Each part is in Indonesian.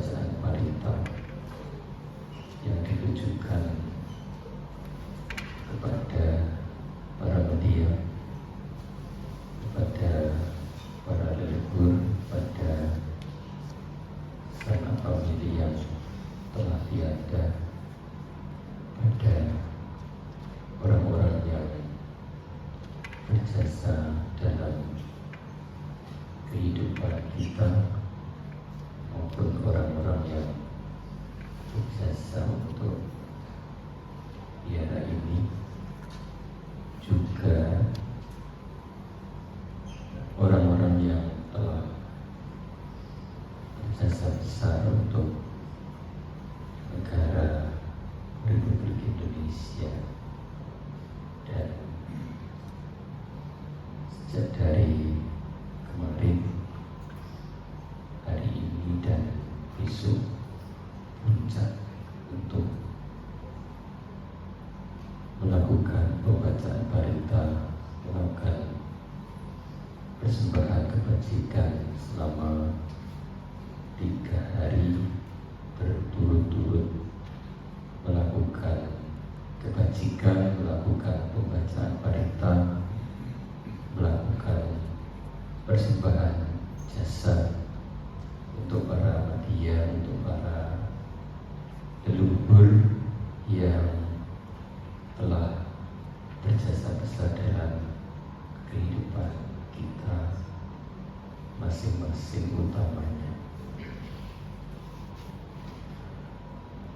pembacaan parita yang ditujukan kepada para media, kepada para leluhur, pada sanak famili yang telah tiada, pada orang-orang yang berjasa dalam kehidupan kita, maupun orang-orang yang berjasa untuk biara ini, juga orang-orang yang telah berjasa besar untuk negara Republik Indonesia. Dan sejak dari kemarin, hari ini dan besok, puncak untuk melakukan pembacaan parita, melakukan persembahan kebajikan selama 3 hari berturut-turut, melakukan kebajikan, melakukan pembacaan parita, melakukan persembahan jasa untuk para media, untuk para leluhur yang telah berjasa besar dalam kehidupan kita masing-masing, utamanya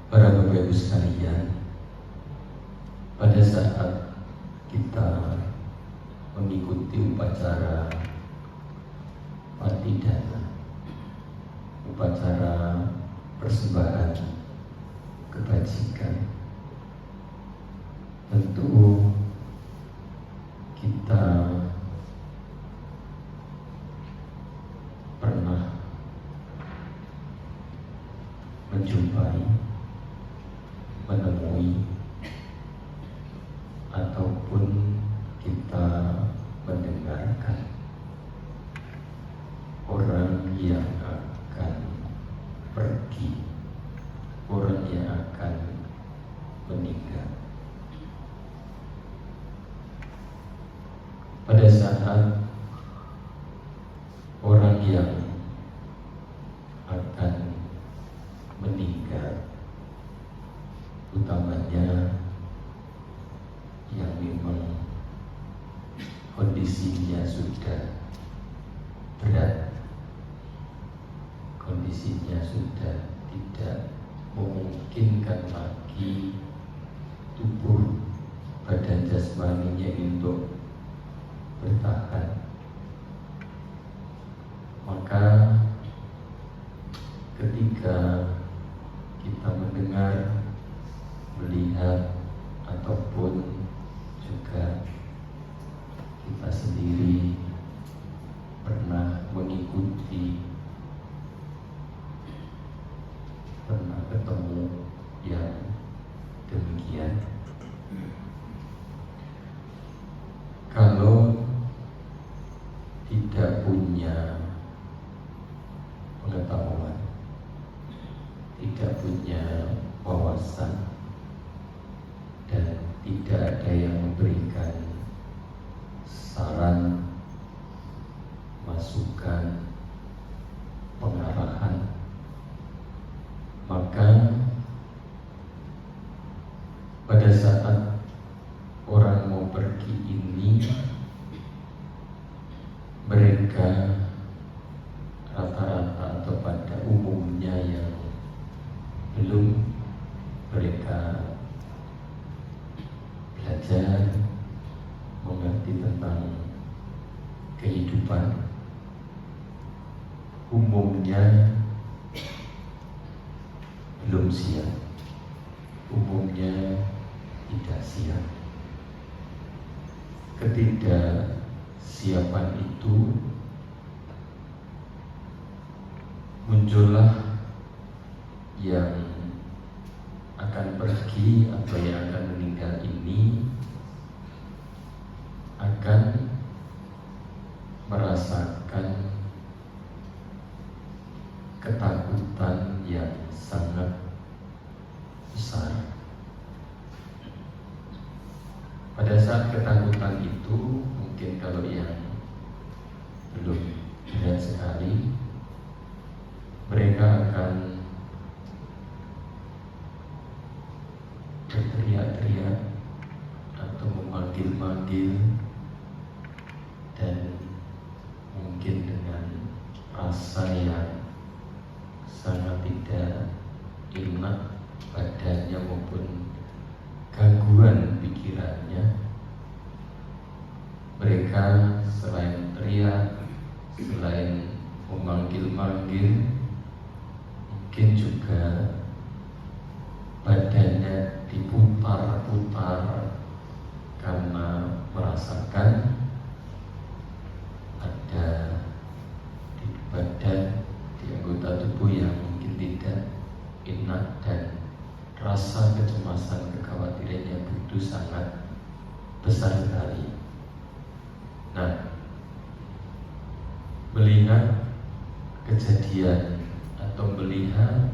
para Bapak Ibu sekalian. Pada saat kita mengikuti upacara Patidana, upacara persembahan kebajikan, tentu kita pernah menjumpai, menemui, ataupun kita mendengarkan orang yang akan pergi, orang yang akan meninggal. Pada saat orang yang akan meninggal, utamanya yang memang kondisinya sudah berat, kondisinya sudah tidak memungkinkan lagi tubuh badan jasmaninya untuk bertahan, maka ketika kita mendengar, melihat, ataupun juga kita sendiri pernah mengikuti, pernah ketemu yang demikian, kalau tidak punya pengetahuan, tidak punya wawasan, dan tidak ada yang memberikan saran, masukan, pengarahan, maka pada saat orang mau pergi ini, mereka rata-rata atau pada umumnya yang belum mereka belajar mengerti tentang kehidupan, umumnya belum siap, umumnya tidak siap. Ketidaksiapan itu muncullah yang akan pergi atau yang akan meninggal ini akan merasakan ketakutan yang saat ketakutan itu, mungkin kalau yang belum berat sekali, mereka akan berteriak-teriak atau memanggil-manggil, dan mungkin dengan rasa yang sangat tidak enak badannya maupun gangguan pikirannya. Mereka selain teriak, selain memanggil-manggil, mungkin juga badannya diputar-putar karena merasakan ada di badan, di anggota tubuh yang mungkin tidak enak, dan rasa kecemasan, kekhawatirannya begitu sangat besar sekali. Nah, melihat kejadian atau melihat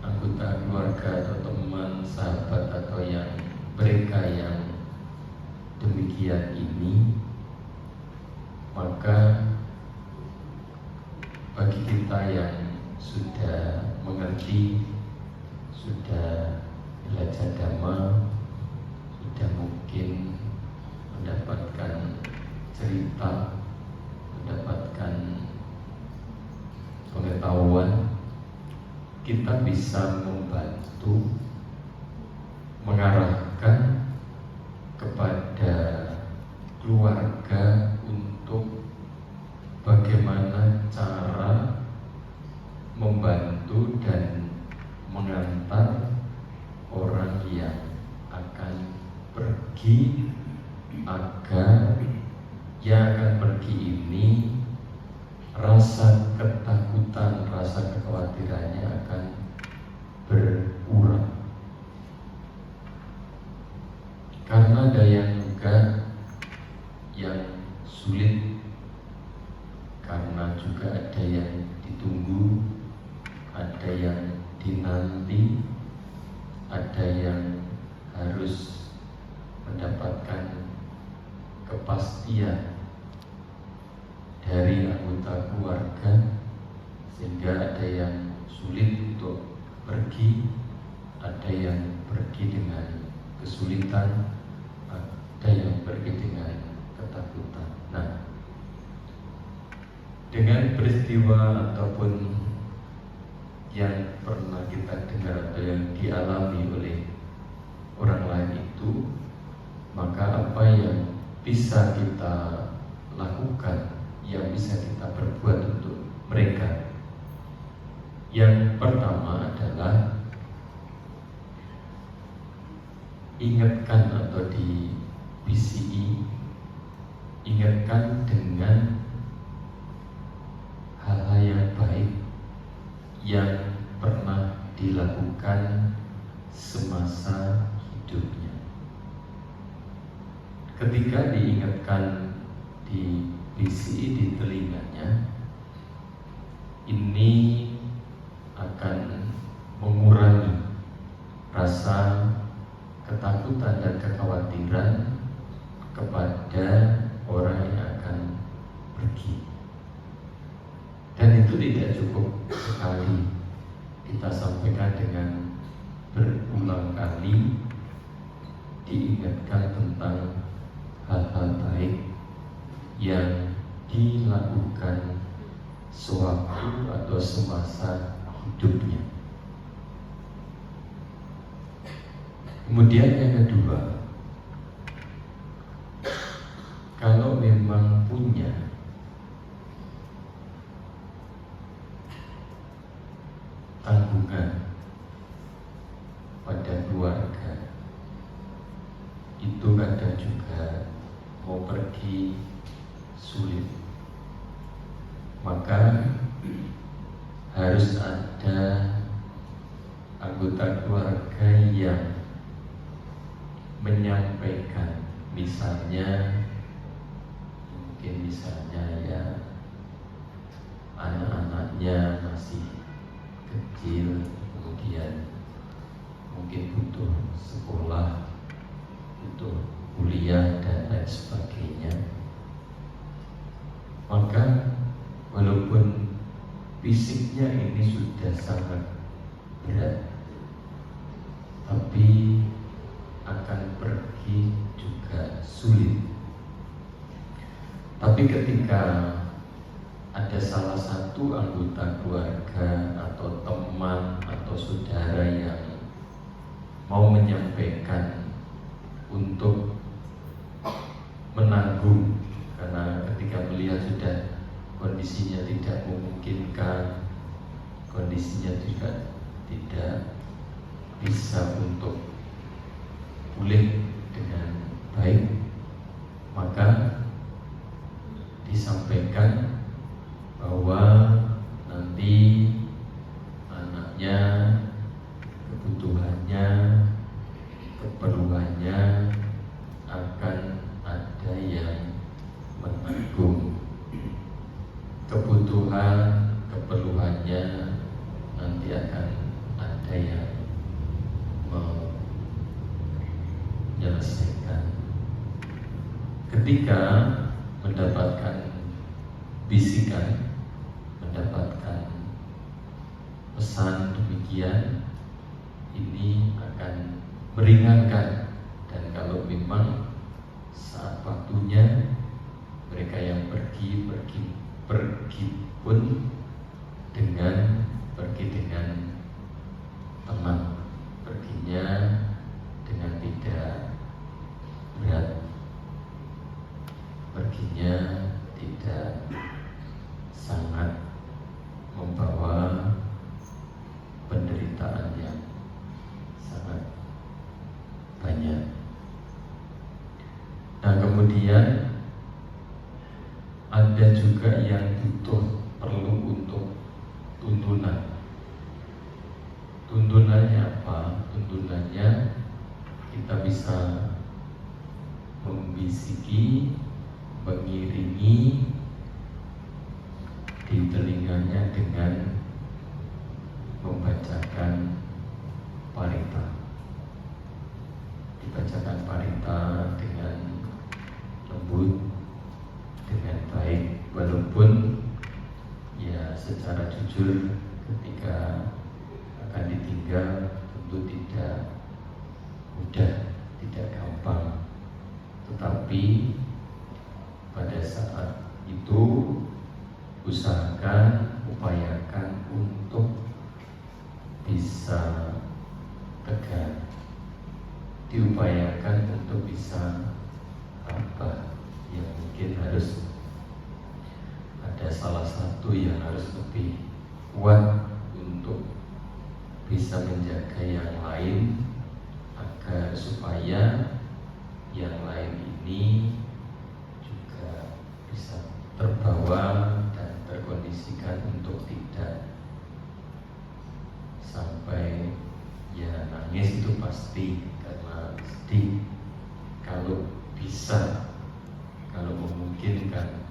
anggota keluarga atau teman, sahabat, atau yang mereka yang demikian ini, maka bagi kita yang sudah mengerti, sudah belajar Dhamma, sudah mungkin mendapatkan cerita, mendapatkan pengetahuan, kita bisa membantu mengarahkan kepada keluarga untuk bagaimana cara membantu dan mengantar orang yang akan pergi, agar yang akan pergi ini rasa ketakutan, rasa kekhawatirannya akan berkurang. Karena ada yang juga yang sulit, karena juga ada yang ditunggu, ada yang dinanti, ada yang harus mendapatkan kepastian dari anggota keluarga, sehingga ada yang sulit untuk pergi, ada yang pergi dengan kesulitan, ada yang pergi dengan ketakutan. Nah, dengan peristiwa ataupun yang pernah kita dengar atau yang dialami oleh orang lain itu, maka apa yang bisa kita lakukan, yang bisa kita perbuat untuk mereka? Yang pertama adalah ingatkan atau di BCI, ingatkan dengan hal-hal yang baik yang pernah dilakukan semasa hidupnya. Ketika diingatkan di BCI di telinganya, ini akan mengurangi rasa ketakutan dan kekhawatiran kepada orang yang akan pergi. Dan itu tidak cukup sekali kita sampaikan, dengan berulang kali diingatkan tentang hal-hal baik yang dilakukan sewaktu atau semasa hidupnya. Kemudian yang kedua, kalau memang punya tanggungan pada keluarga, itu kadang juga mau pergi sulit, maka harus ada anggota keluarga yang menyampaikan, misalnya ya anak-anaknya masih kecil, kemudian mungkin butuh sekolah, butuh kuliah dan lain sebagainya. Maka walaupun fisiknya ini sudah sangat berat, tapi akan pergi juga sulit. Tapi ketika ada salah satu anggota keluarga atau teman atau saudara yang mau menyampaikan untuk menanggung, karena ketika melihat sudah kondisinya tidak memungkinkan, kondisinya juga tidak bisa untuk pulih dengan baik, maka disampaikan bahwa nanti anaknya, kebutuhannya, keperluannya akan ada yang menanggung. Kebutuhan, keperluannya nanti akan ada yang menyelesaikan. Ketika mendapatkan bisikan, mendapatkan pesan demikian, ini akan meringankan. Dan kalau memang saat waktunya mereka yang pergi pun pergi dengan tenang, perginya dengan tidak berat, perginya tidak sangat membawa penderitaan yang sangat banyak. Nah, kemudian ada juga yang perlu untuk tuntunan. Tuntunannya apa? Tuntunannya kita bisa membisiki, mengiringi di telinganya dengan membacakan parita. Dibacakan parita dengan lembut, dengan baik, walaupun ya secara jujur ketika akan ditinggal tentu tidak mudah, tidak gampang. Tetapi pada saat itu upayakan untuk bisa tegar, diupayakan untuk bisa tabah. Yang mungkin harus ada salah satu yang harus lebih kuat untuk bisa menjaga yang lain, agar supaya yang lain ini juga bisa terbawa dan terkondisikan untuk tidak sampai ya nangis. Itu pasti karena sedih. Kalau bisa, kalau memungkinkan,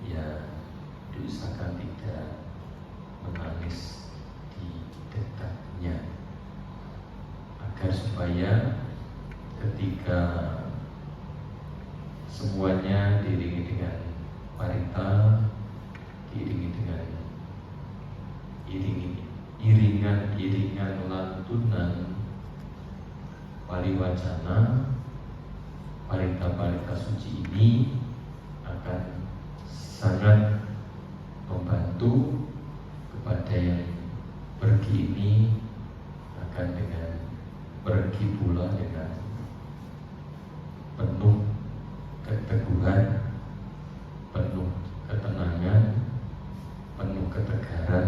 ya diusahakan tidak menangis di dekatnya, agar supaya ketika semuanya diiringi dengan parita, diiringi dengan iringan lantunan pariwacana, parita-parita suci ini akan sangat membantu kepada yang pergi ini, akan dengan pergi pula dengan penuh keteguhan, penuh ketenangan, penuh ketegaran,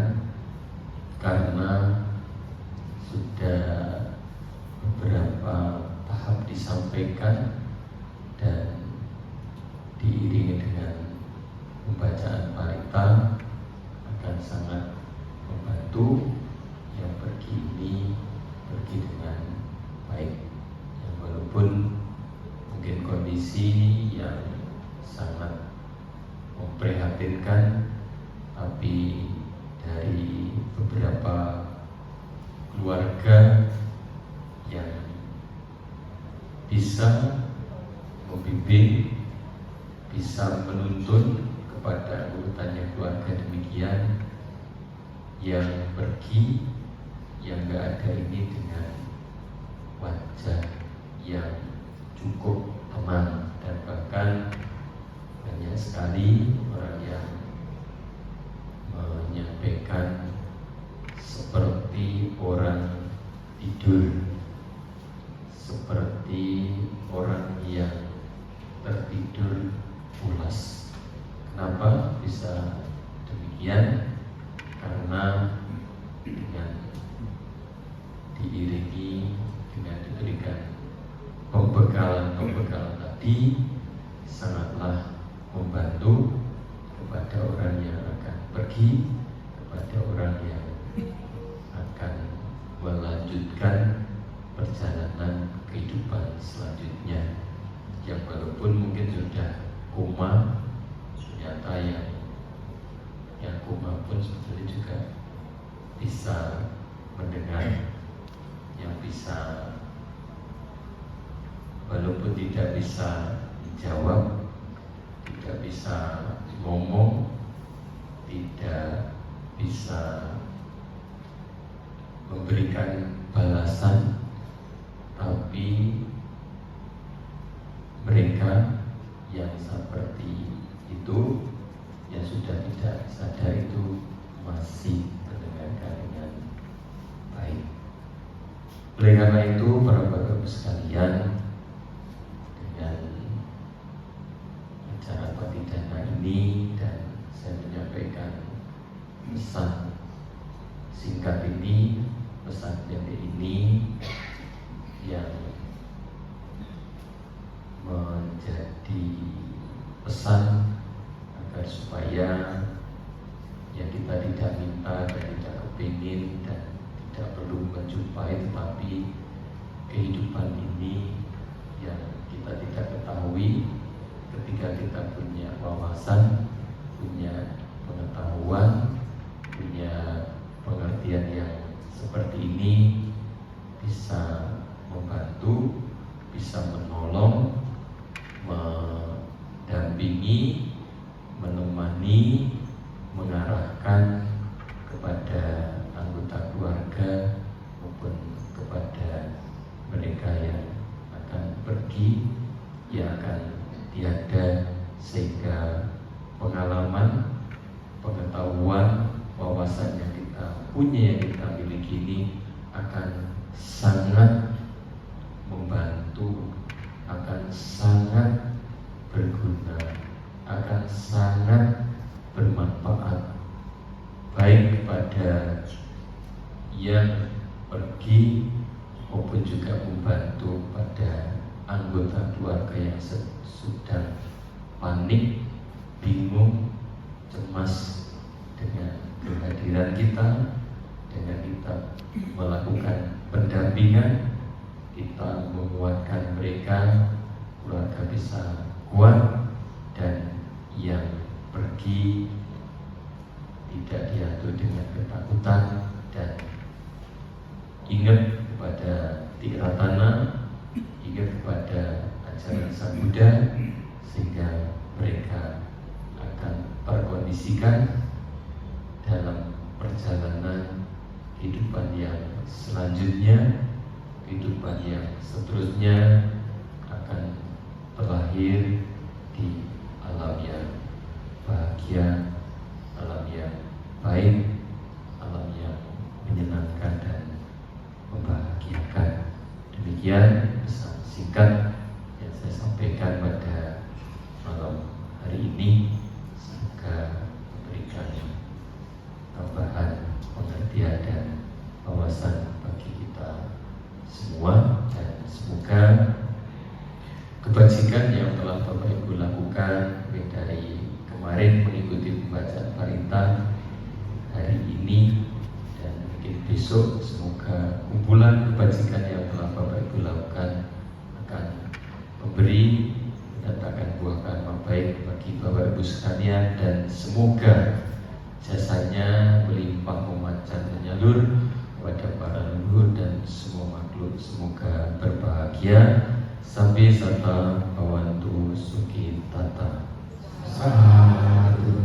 karena sudah beberapa tahap disampaikan dan diiringi dengan pembacaan parita, akan sangat membantu yang pergi ini pergi dengan baik. Yang walaupun mungkin kondisi yang sangat memprihatinkan, tapi dari beberapa keluarga yang bisa membimbing, bisa menuntun kepada anggotanya keluarga demikian, yang pergi, yang gak ada ini dengan wajah yang cukup tenang, dan bahkan banyak sekali orang yang menyampaikan seperti orang tidur, seperti orang yang tertidur pulas. Kenapa bisa demikian? Karena dengan diiringi dengan diberikan pembekalan tadi sangatlah membantu kepada orang yang akan pergi, kepada orang yang akan melanjutkan perjalanan kehidupan selanjutnya, yang walaupun mungkin sudah koma, ternyata yang koma pun sebetulnya juga bisa mendengar, yang bisa walaupun tidak bisa menjawab, tidak bisa ngomong, tidak bisa memberikan balasan, tapi mereka yang seperti itu, yang sudah tidak sadar itu masih mendengarkan dengan baik. Oleh karena itu, para bapak-ibu sekalian, dengan acara bakti dana ini dan saya menyampaikan pesan singkat ini, pesan pendek ini yang menjadi pesan agar supaya yang kita tidak minta dan tidak kepingin dan tidak perlu menjumpai, tetapi kehidupan ini yang kita tidak ketahui, ketika kita punya wawasan, punya pengetahuan, punya pengertian yang seperti ini, bisa membantu, bisa menolong, mendampingi, menemani, mengarahkan kepada anggota keluarga maupun kepada mereka yang akan pergi, yang akan tiada, sehingga pengalaman, pengetahuan, wawasan yang kita punya, yang kita miliki ini akan sangat membantu, akan sangat berguna, akan sangat bermanfaat, baik kepada yang pergi maupun juga membantu pada anggota keluarga yang sedang panik, bingung, cemas dengan kehadiran kita. Dengan kita melakukan pendampingan, kita menguatkan mereka, keluarga bisa kuat, dan yang pergi tidak diatur dengan ketakutan, dan ingat kepada Tiratana, ingat kepada ajaran Sang Buddha, sehingga mereka akan terkondisikan dalam perjalanan kehidupan yang selanjutnya, kehidupan yang seterusnya akan terlahir di alam yang bahagia, alam yang baik, alam yang menyenangkan dan membahagiakan. Demikian pesan singkat yang saya sampaikan pada malam hari ini. Semoga memberikan tambahan pengertian dan wawasan bagi kita semua, dan semoga kebajikan yang telah Bapak Ibu lakukan dari kemarin mengikuti pembacaan parita, hari ini dan mungkin besok, semoga kumpulan kebajikan yang telah Bapak Ibu lakukan akan memberi, mendatangkan buah karma baik bagi Bapak Ibu sekalian, dan semoga jasanya melimpah, memancar, menyalur kepada para leluhur dan semua makhluk. Semoga berbahagia, Sabi Sata Bhavantu Sukhi Tata. Sadhu.